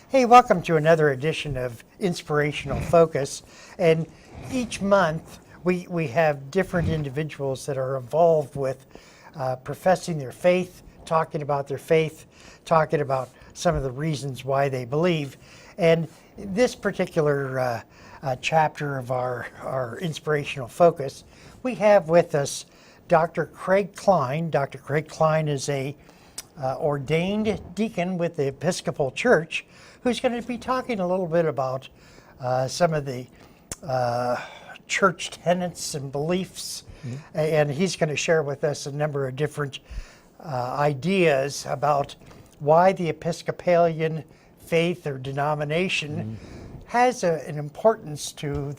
Hey, welcome to another edition of Inspirational Focus. And each month we have different individuals that are involved with professing their faith, talking about their faith, talking about some of the reasons why they believe. And this particular chapter of our Inspirational Focus, we have with us Dr. Craig Klein. Dr. Craig Klein is a ordained deacon with the Episcopal Church, who's going to be talking a little bit about some of the church tenets and beliefs. And he's going to share with us a number of different ideas about why the Episcopalian faith or denomination has an importance to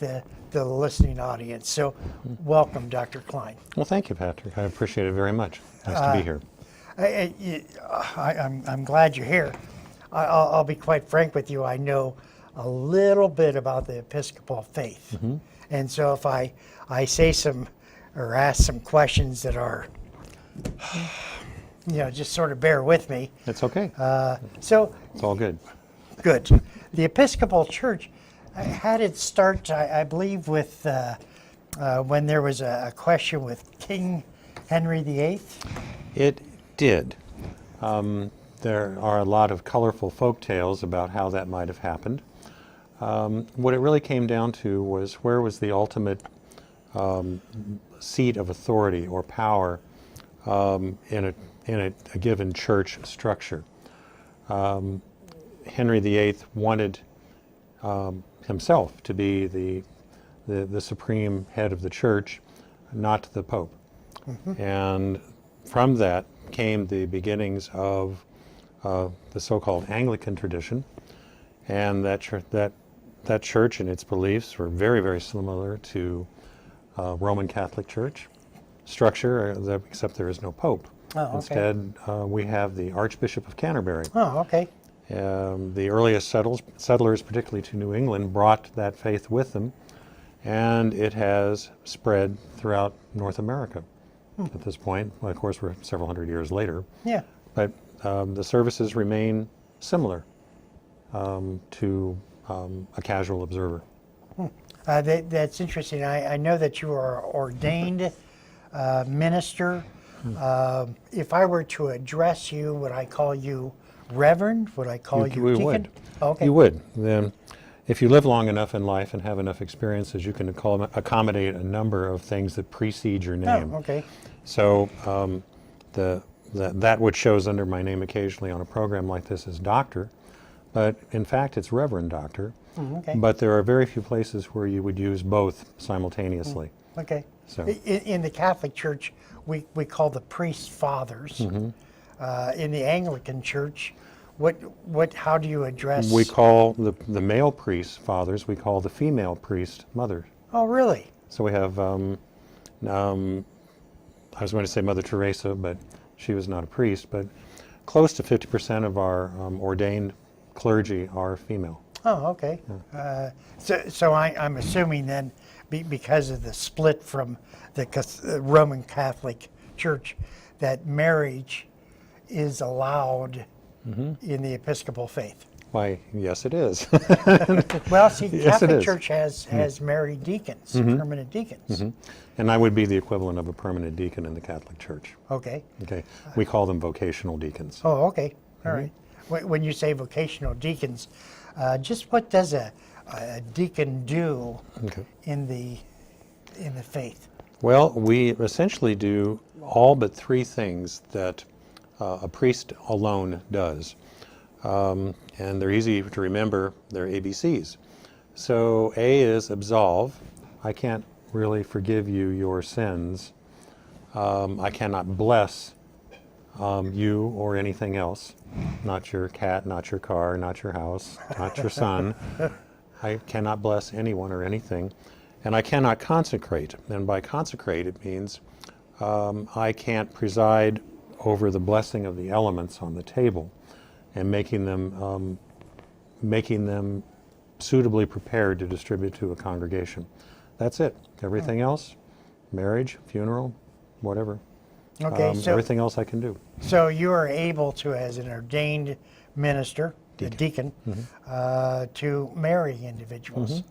the listening audience. So welcome, Dr. Klein. Well, thank you, Patrick. I appreciate it very much. Nice to be here. I'm glad you're here. I'll be quite frank with you. I know a little bit about the Episcopal faith. And so if I say some or ask some questions that are, just sort of bear with me. It's okay. So It's all good. Good. The Episcopal Church had its start, I believe, with when there was a question with King Henry VIII. It did. There are a lot of colorful folk tales about how that might have happened. What it really came down to was where was the ultimate seat of authority or power in a given church structure. Henry VIII wanted himself to be the supreme head of the church, not the Pope. And from that came the beginnings of the so-called Anglican tradition, and that church and its beliefs were very, very similar to Roman Catholic Church structure, except there is no Pope. Oh, okay. Instead, we have the Archbishop of Canterbury. Oh, okay. The earliest settlers, particularly to New England, brought that faith with them, and it has spread throughout North America at this point. Well, of course, we're several hundred years later. Yeah. But the services remain similar to a casual observer. That's interesting. I know that you are ordained minister. If I were to address you, would I call you Reverend? Would I call you We Deacon? would. Okay. You would. Then, if you live long enough in life and have enough experiences, you can accommodate a number of things that precede your name. Oh, okay. So that which shows under my name occasionally on a program like this is Doctor, but in fact it's Reverend Doctor. Okay. But there are very few places where you would use both simultaneously. Okay. So In the Catholic Church, we call the priests fathers. In the Anglican Church, how do you address? we call the male priests fathers. We call the female priest mothers. Oh, really? So we have I was going to say Mother Teresa, but she was not a priest. But close to 50% of our ordained clergy are female. Oh, okay. So I'm assuming then, because of the split from the Roman Catholic Church, that marriage is allowed in the Episcopal faith. Why, yes, it is. Well, see, Yes, it Catholic is. Church has married deacons, permanent deacons. And I would be the equivalent of a permanent deacon in the Catholic Church. Okay. Okay, we call them vocational deacons. Oh, okay. All right. When you say vocational deacons, just what does a deacon do Okay. in the faith? Well, we essentially do all but three things that a priest alone does. And they're easy to remember. They're ABCs. So A is absolve. I can't really forgive you your sins. I cannot bless you or anything else. Not your cat, not your car, not your house, not your son. I cannot bless anyone or anything. And I cannot consecrate. And by consecrate, it means I can't preside over the blessing of the elements on the table and making them suitably prepared to distribute to a congregation. That's it. Everything else, marriage, funeral, whatever. Okay, so everything else I can do. So you are able to, as an ordained minister, deacon, to marry individuals.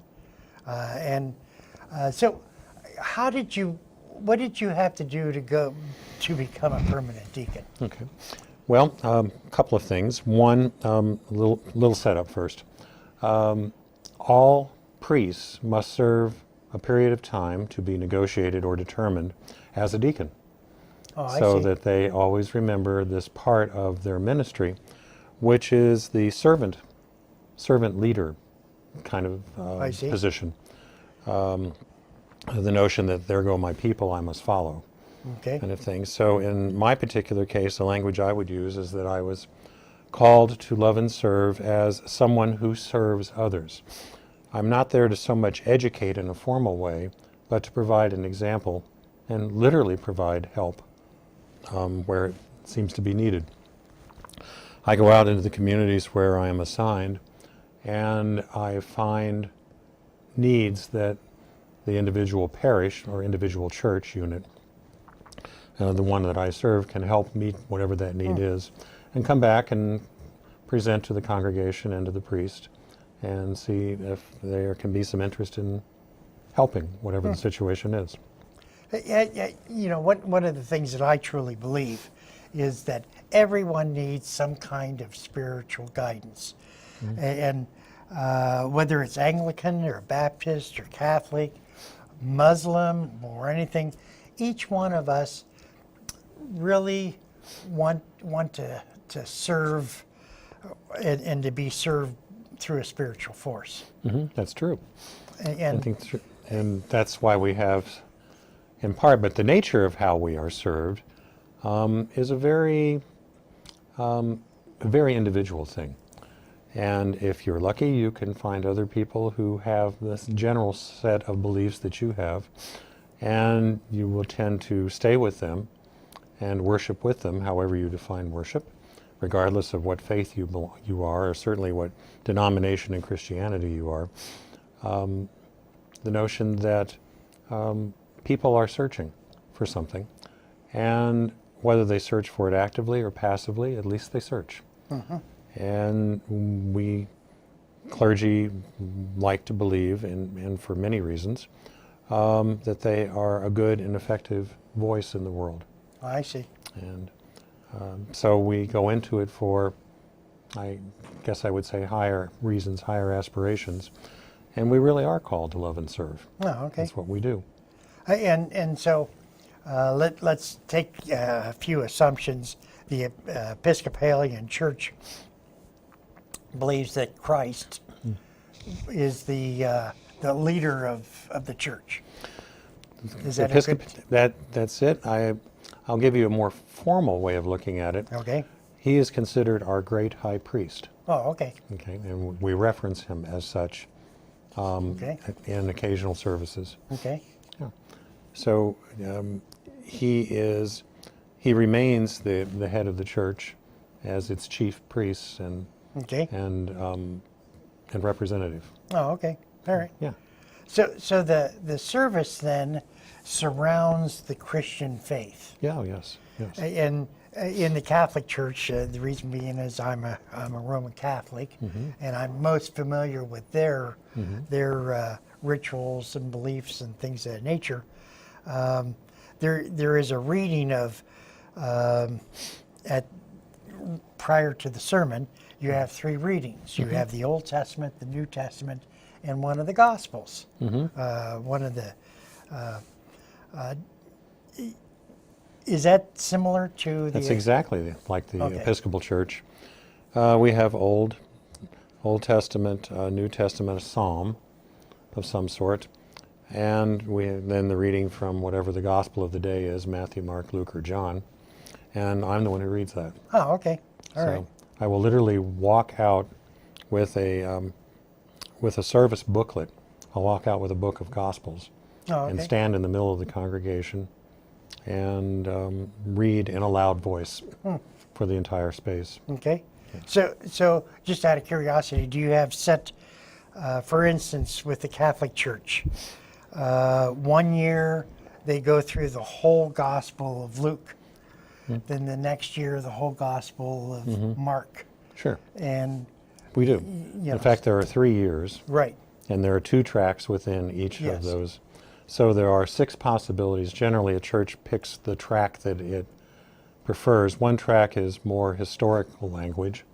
So what did you have to do to become a permanent deacon? Okay. Well, a couple of things. One, little setup first. All priests must serve a period of time to be negotiated or determined as a deacon. Oh, I So see. that they always remember this part of their ministry, which is the servant leader kind of I see. position. The notion that there go my people, I must follow, Okay. kind of thing. So in my particular case, the language I would use is that I was called to love and serve as someone who serves others. I'm not there to so much educate in a formal way, but to provide an example and literally provide help where it seems to be needed. I go out into the communities where I am assigned, and I find needs that the individual parish or individual church unit, the one that I serve, can help meet whatever that need is, and come back and present to the congregation and to the priest and see if there can be some interest in helping whatever the situation is. One of the things that I truly believe is that everyone needs some kind of spiritual guidance. And whether it's Anglican or Baptist or Catholic, Muslim or anything, each one of us really want to serve and to be served through a spiritual force. That's true. I And think and that's why we have, in part, but the nature of how we are served is a very individual thing. And if you're lucky, you can find other people who have this general set of beliefs that you have, and you will tend to stay with them and worship with them, however you define worship, regardless of what faith you are, or certainly what denomination in Christianity you are. The notion that people are searching for something, and whether they search for it actively or passively, at least they search. And we clergy like to believe, and for many reasons, that they are a good and effective voice in the world. I see. And so we go into it for, I guess I would say, higher reasons, higher aspirations. And we really are called to love and serve. Oh, okay. That's what we do. And so let's take a few assumptions. The Episcopalian Church believes that Christ is the leader of the church. Is that a good? That's it. I'll give you a more formal way of looking at it. Okay. He is considered our great high priest. Oh, okay. Okay, and we reference him as such Okay. in occasional services. Okay. So he remains the head of the church as its chief priest and Okay. and representative. Oh, okay. All right. Yeah. So the service then surrounds the Christian faith. Yeah. Oh, yes. Yes. And in the Catholic Church, the reason being is I'm a Roman Catholic, and I'm most familiar with their rituals and beliefs and things of that nature. There is a reading of prior to the sermon. You have three readings. You have the Old Testament, the New Testament, and one of the Gospels. One of the is that similar to the? That's exactly like the Okay. Episcopal Church. We have Old Testament, New Testament, a psalm of some sort, and then the reading from whatever the Gospel of the day is, Matthew, Mark, Luke, or John, and I'm the one who reads that. Oh, okay. All right. I will literally walk out with a service booklet. I'll walk out with a book of Gospels Oh, okay. and stand in the middle of the congregation and read in a loud voice for the entire space. Okay. So just out of curiosity, do you have set, for instance, with the Catholic Church, 1 year they go through the whole Gospel of Luke, then the next year the whole Gospel of Mark, Sure. and We do. You In know, fact, there are 3 years, right. and there are 2 tracks within each Yes. of those. So there are 6 possibilities. Generally, a church picks the track that it prefers. One track is more historical language,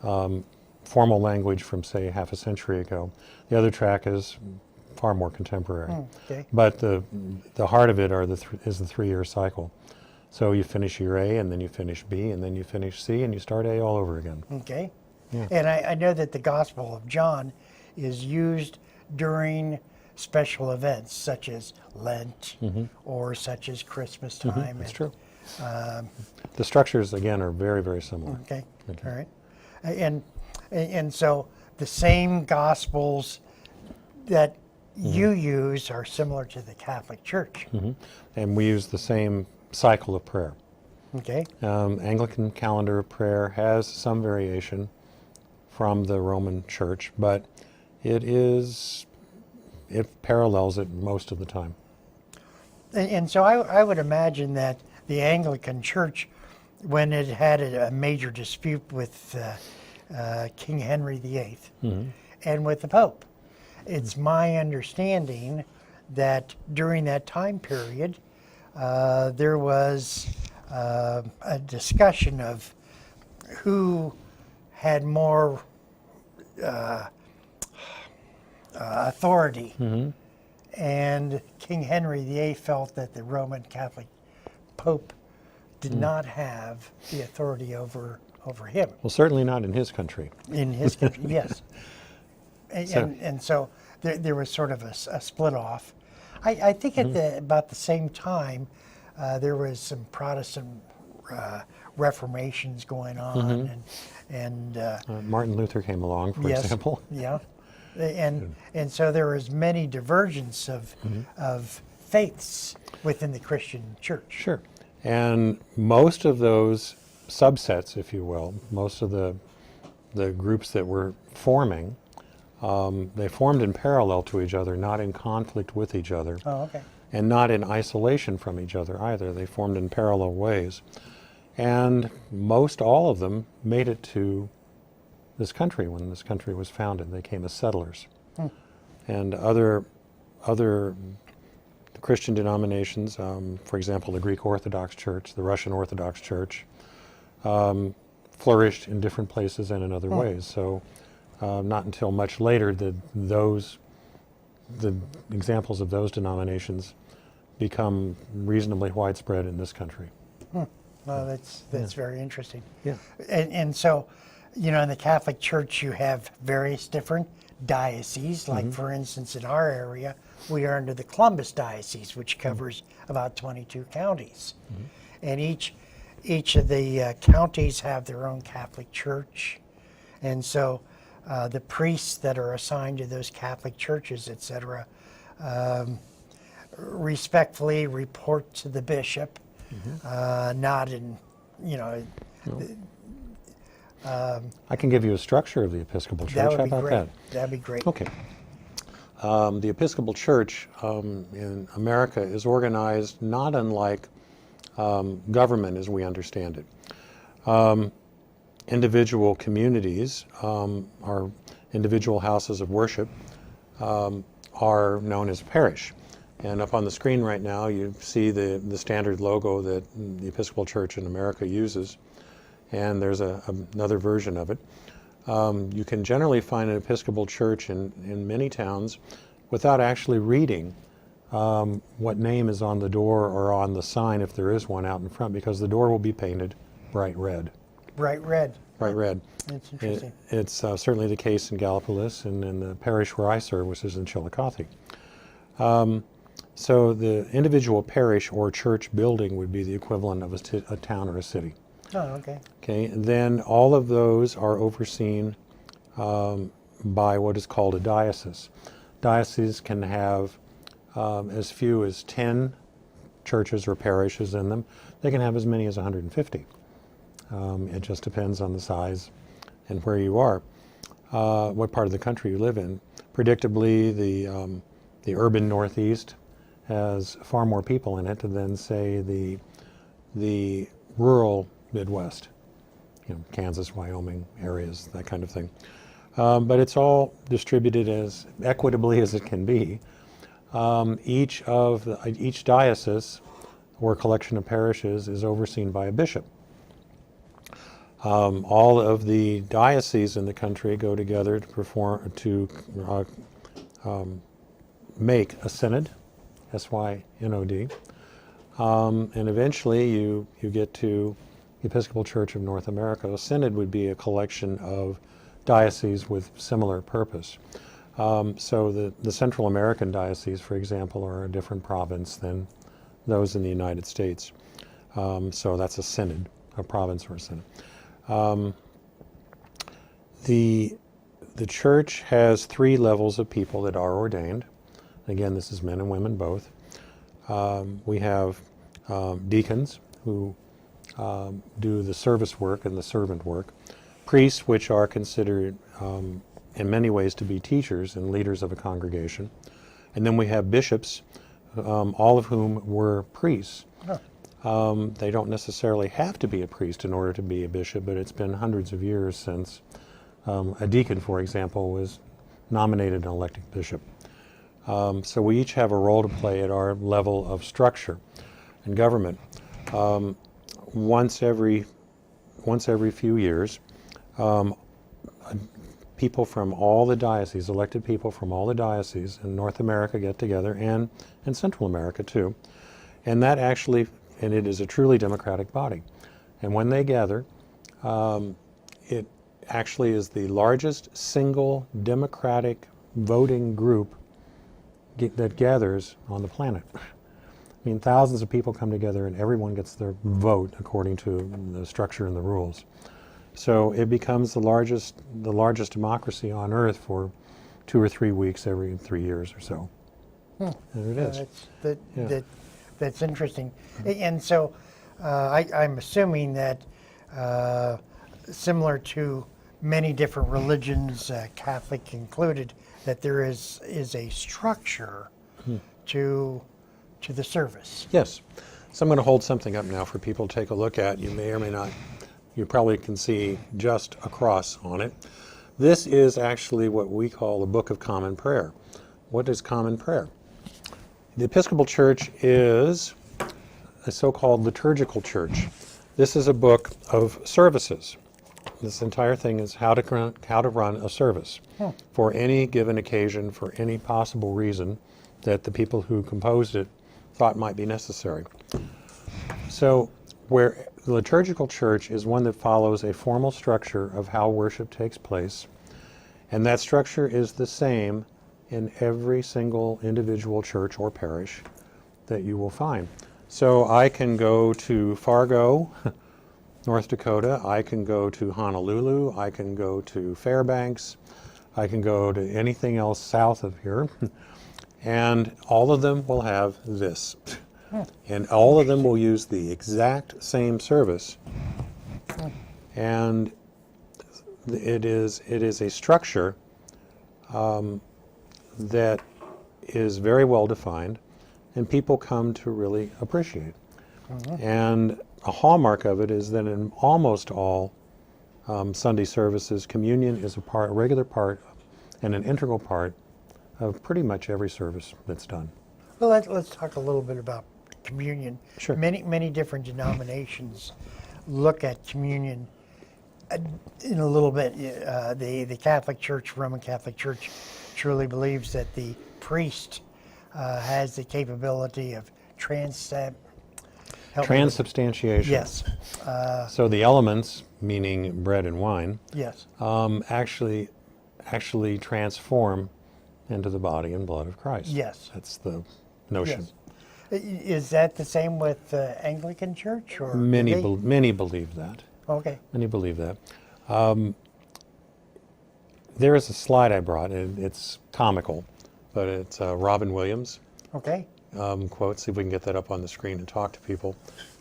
formal language from, say, half a century ago. The other track is far more contemporary. Okay. But the heart of it is the 3-year cycle. So you finish year A, and then you finish B, and then you finish C, and you start A all over again. Okay. Yeah. And I know that the Gospel of John is used during special events such as Lent or such as Christmas time. That's and, true. The structures, again, are very, very similar. Okay. Okay. All right. And so the same Gospels that you use are similar to the Catholic Church. And we use the same cycle of prayer. Okay. Anglican calendar of prayer has some variation from the Roman Church, but it parallels it most of the time. And so I would imagine that the Anglican Church, when it had a major dispute with King Henry VIII and with the Pope, it's my understanding that during that time period, there was a discussion of who had more authority. And King Henry VIII felt that the Roman Catholic Pope did not have the authority over him Well, certainly not in his country. in his country. Yes. So- And so there was sort of a split off. I think at about the same time, there was some Protestant reformations going on, and Martin Luther came along, for yes, example. yeah, and so there was many divergence of faiths within the Christian church. Sure. And most of those subsets, if you will, most of the groups that were forming, they formed in parallel to each other, not in conflict with each other, Oh, okay. and not in isolation from each other either. They formed in parallel ways. And most all of them made it to this country when this country was founded. They came as settlers. And other Christian denominations, for example, the Greek Orthodox Church, the Russian Orthodox Church, flourished in different places and in other ways. So not until much later did the examples of those denominations become reasonably widespread in this country. Well, that's very interesting. Yeah. And so, you know, in the Catholic Church, you have various different dioceses. Like, for instance, in our area, we are under the Columbus Diocese, which covers about 22 counties. And each of the counties have their own Catholic church. And so the priests that are assigned to those Catholic churches, etc., respectfully report to the bishop, not in, you know, I can give you a structure of the Episcopal Church. that would How be about great. that? That'd be great. Okay. The Episcopal Church in America is organized not unlike government as we understand it. Individual communities, our individual houses of worship, are known as parish. And up on the screen right now you see the standard logo that the Episcopal Church in America uses, and there's another version of it. You can generally find an Episcopal church in many towns without actually reading what name is on the door or on the sign, if there is one out in front, because the door will be painted bright red. Bright red. Bright red. That's interesting. It's certainly the case in Gallipolis and in the parish where I serve, which is in Chillicothe. So the individual parish or church building would be the equivalent of a town or a city. Oh, okay. Okay, and then all of those are overseen by what is called a diocese. Dioceses can have as few as 10 churches or parishes in them. They can have as many as 150. It just depends on the size and where you are, what part of the country you live in. Predictably, the urban Northeast has far more people in it than, say, the rural Midwest. Kansas, Wyoming areas, that kind of thing. But it's all distributed as equitably as it can be. Each diocese or collection of parishes is overseen by a bishop. All of the dioceses in the country go together to make a synod, S-Y-N-O-D, and eventually you get to the Episcopal Church of North America. A synod would be a collection of dioceses with similar purpose. So the Central American dioceses, for example, are a different province than those in the United States. So that's a synod, a province or a synod. The church has 3 levels of people that are ordained. Again, this is men and women both. We have deacons who do the service work and the servant work. Priests, which are considered in many ways to be teachers and leaders of a congregation. And then we have bishops, all of whom were priests. They don't necessarily have to be a priest in order to be a bishop, but it's been hundreds of years since a deacon, for example, was nominated and elected bishop. So we each have a role to play at our level of structure and government. Once every few years, people from all the dioceses, elected people from all the dioceses in North America get together, and in Central America too. And it is a truly democratic body. And when they gather, it actually is the largest single democratic voting group that gathers on the planet. I mean, thousands of people come together and everyone gets their vote according to the structure and the rules. So it becomes the largest democracy on earth for 2 or 3 weeks every 3 years or so. And it is. That's interesting. And so I'm assuming that similar to many different religions, Catholic included, that there is a structure to the service. Yes. So I'm going to hold something up now for people to take a look at. You may or may not. You probably can see just a cross on it. This is actually what we call the Book of Common Prayer. What is Common Prayer? The Episcopal Church is a so-called liturgical church. This is a book of services. This entire thing is how to run a service for any given occasion, for any possible reason that the people who composed it thought might be necessary. So where the liturgical church is one that follows a formal structure of how worship takes place, and that structure is the same in every single individual church or parish that you will find. So I can go to Fargo, North Dakota, I can go to Honolulu, I can go to Fairbanks, I can go to anything else south of here, and all of them will have this. And all of them will use the exact same service. And it is a structure that is very well defined, and people come to really appreciate. And a hallmark of it is that in almost all Sunday services, communion is a regular part and an integral part of pretty much every service that's done. Well, let's talk a little bit about communion. Sure. Many different denominations look at communion in a little bit. The Catholic Church, Roman Catholic Church, truly believes that the priest has the capability of transubstantiation. Yes. So the elements, meaning bread and wine, Yes. actually transform into the body and blood of Christ. Yes. That's the notion. Yes. Is that the same with the Anglican Church, or Many believe that. Okay. Many believe that. There is a slide I brought, and it's comical, but it's Robin Williams Okay. quote. See if we can get that up on the screen and talk to people.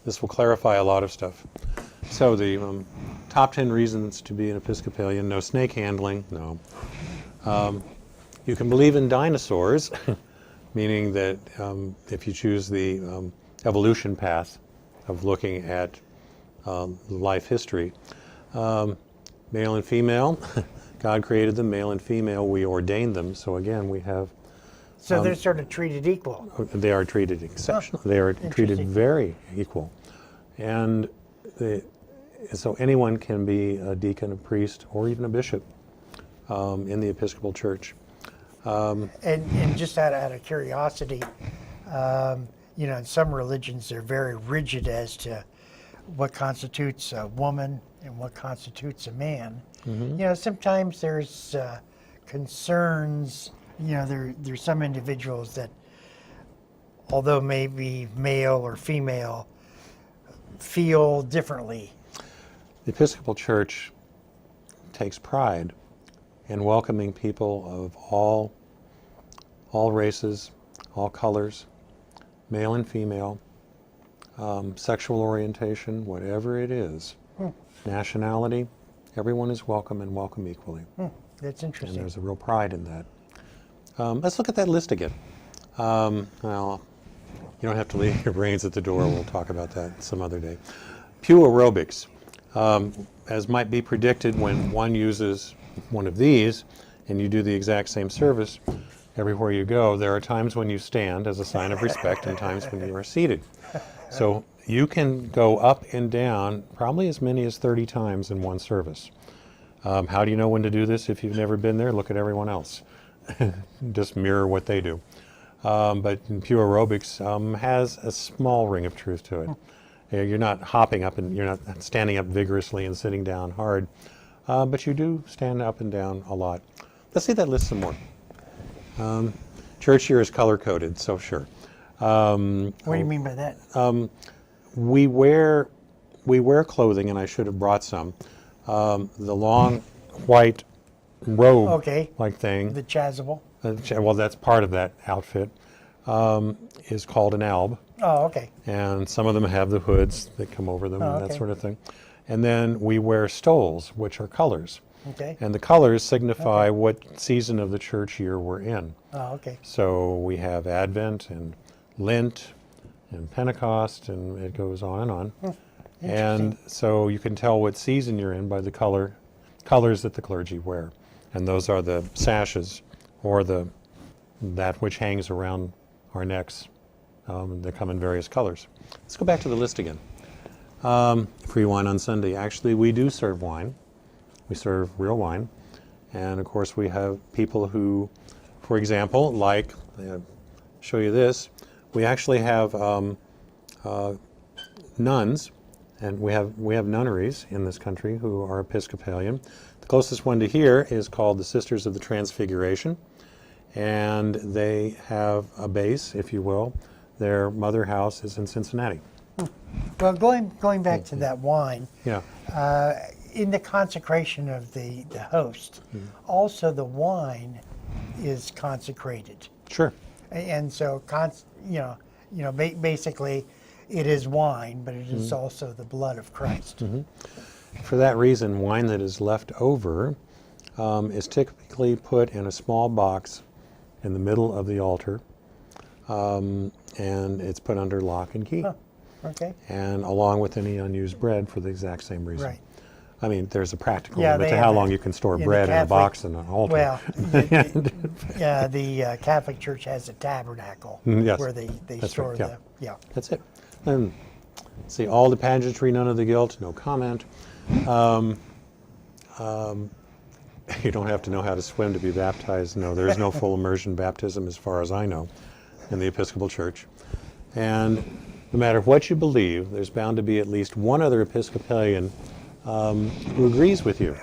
This will clarify a lot of stuff. So the top 10 reasons to be an Episcopalian: no snake handling, no. You can believe in dinosaurs, meaning that if you choose the evolution path of looking at life history, Male and female. God created them, male and female. We ordained them. So again, we have. So they're sort of treated equal. They are treated exceptional. Oh, they are treated very equal, and so anyone can be a deacon, a priest, or even a bishop in the Episcopal Church. And just out of curiosity, in some religions they're very rigid as to what constitutes a woman and what constitutes a man. Mm-hmm. Sometimes there's concerns. There's some individuals that, although maybe male or female, feel differently. The Episcopal Church takes pride in welcoming people of all races, all colors, male and female, sexual orientation, whatever it is, nationality, everyone is welcome and welcome equally. That's And interesting. there's a real pride in that. Let's look at that list again. Well, you don't have to leave your brains at the door. We'll talk about that some other day. Pew aerobics. As might be predicted, when one uses one of these and you do the exact same service everywhere you go, there are times when you stand as a sign of respect and times when you are seated. So you can go up and down probably as many as 30 times in one service. How do you know when to do this if you've never been there? Look at everyone else. Just mirror what they do. But pew aerobics has a small ring of truth to it. You're not hopping up and you're not standing up vigorously and sitting down hard, but you do stand up and down a lot. Let's see that list some more. Church year is color-coded, so sure. What do you mean by that? We wear clothing, and I should have brought some. The long white robe-like thing. The chasuble. Well, that's part of that outfit. Is called an alb. Oh, okay. And some of them have the hoods that come over them and that okay. sort of thing. And then we wear stoles, which are colors. Okay. And the colors signify what season of the church year we're in. Oh, okay. So we have Advent and Lent and Pentecost, and it goes on and on. And so you can tell what season you're in by the colors that the clergy wear. And those are the sashes, or that which hangs around our necks. They come in various colors. Let's go back to the list again. Free wine on Sunday. Actually, we do serve wine. We serve real wine. And of course, we have people who, for example, show you this. We actually have nuns, and we have nunneries in this country who are Episcopalian. The closest one to here is called the Sisters of the Transfiguration. And they have a base, if you will. Their mother house is in Cincinnati. Well, going back to that wine, Yeah. In the consecration of the host, also the wine is consecrated, Sure. and so basically, it is wine, but it is also the blood of Christ. For that reason, wine that is left over is typically put in a small box in the middle of the altar, and it's put under lock and key. Oh, okay. And along with any unused bread for the exact same reason. Right. I mean, there's a practical Yeah, limit they to have how that long you can store in the bread in a Catholic- box and an altar. Well, the Catholic Church has a tabernacle Yes, where they that's store right, yeah. That's it. And see, all the pageantry, none of the guilt, no comment. You don't have to know how to swim to be baptized. No, there is no full immersion baptism as far as I know in the Episcopal Church. And no matter what you believe, there's bound to be at least one other Episcopalian who agrees with you,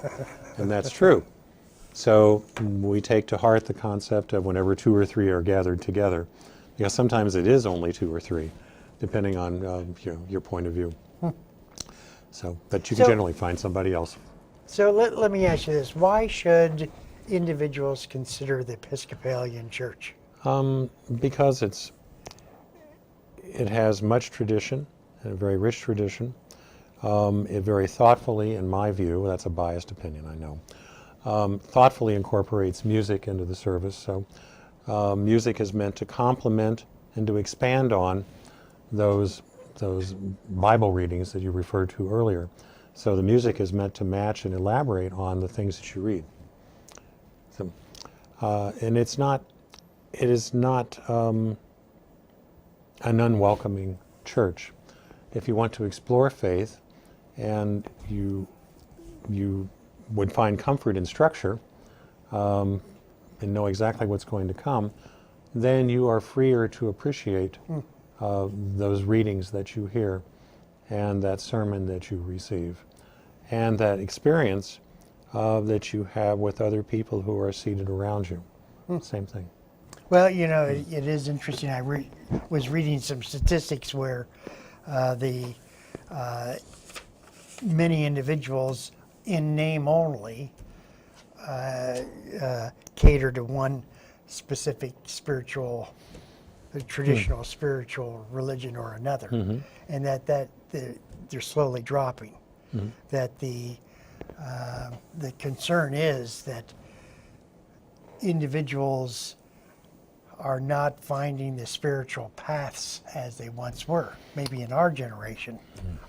and that's true. So we take to heart the concept of whenever 2 or 3 are gathered together, because sometimes it is only 2 or 3, depending on your point of view. So, but you can So- generally find somebody else. So let me ask you this: why should individuals consider the Episcopalian Church? Because it has much tradition, and a very rich tradition. It very thoughtfully, in my view, that's a biased opinion, I know, thoughtfully incorporates music into the service. So music is meant to complement and to expand on those Bible readings that you referred to earlier. So the music is meant to match and elaborate on the things that you read. So, and it is not an unwelcoming church. If you want to explore faith and you would find comfort in structure and know exactly what's going to come, then you are freer to appreciate those readings that you hear and that sermon that you receive and that experience that you have with other people who are seated around you. Same thing. Well, you know, it is interesting. I was reading some statistics where many individuals in name only cater to one specific spiritual, traditional spiritual religion or another, and that they're slowly dropping. That the concern is that individuals are not finding the spiritual paths as they once were. Maybe in our generation,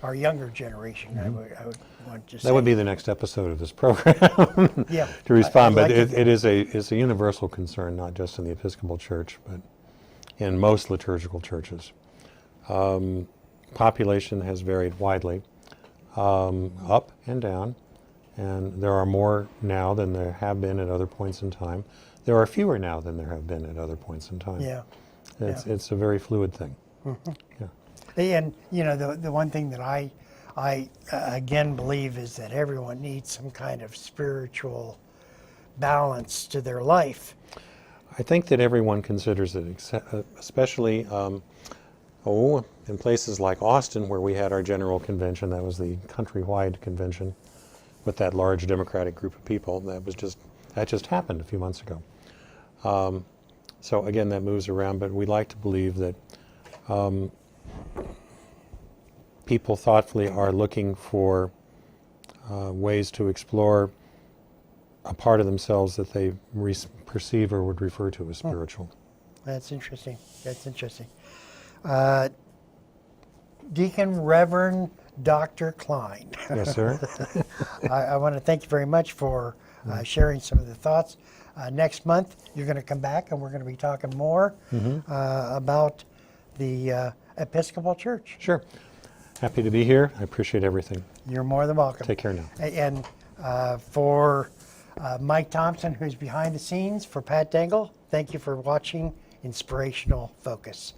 our younger generation, I would want to say. That would be the next episode of this program Yeah, to respond. I'd But like to- it's a universal concern, not just in the Episcopal Church, but in most liturgical churches. Population has varied widely, up and down, and there are more now than there have been at other points in time. There are fewer now than there have been at other points in time. Yeah. It's a very fluid thing. Yeah. And you know, the one thing that I again believe is that everyone needs some kind of spiritual balance to their life. I think that everyone considers it, especially in places like Austin, where we had our general convention. That was the countrywide convention with that large Democratic group of people. That just happened a few months ago. So again, that moves around, but we like to believe that people thoughtfully are looking for ways to explore a part of themselves that they perceive or would refer to as spiritual. That's interesting. That's interesting. Deacon Reverend Dr. Klein. Yes, sir. I want to thank you very much for sharing some of the thoughts. Next month, you're going to come back and we're going to be talking more about the Episcopal Church. Sure. Happy to be here. I appreciate everything. You're more than welcome. Take care now. And for Mike Thompson, who's behind the scenes, for Pat Dangle, thank you for watching Inspirational Focus.